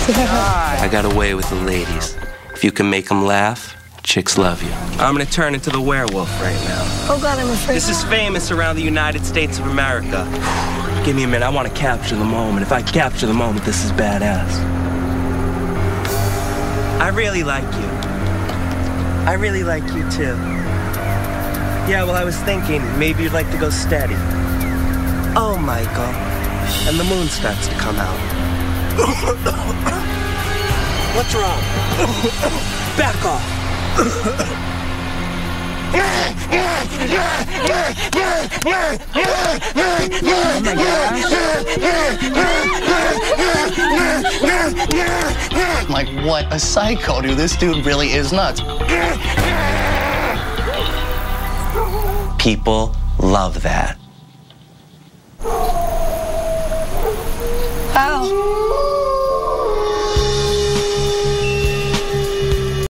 I got away with the ladies. If you can make them laugh, chicks love you. I'm gonna turn into the werewolf right now. Oh God, I'm afraid. This is famous around the United States of America. Give me a minute, I want to capture the moment. If I capture the moment, this is badass. I really like you. I really like you too. Yeah, well, I was thinking maybe you'd like to go steady. Oh, Michael. And the moon starts to come out. What's wrong? Back off. Like, what a psycho, dude. This dude really is nuts. People love that. Wow.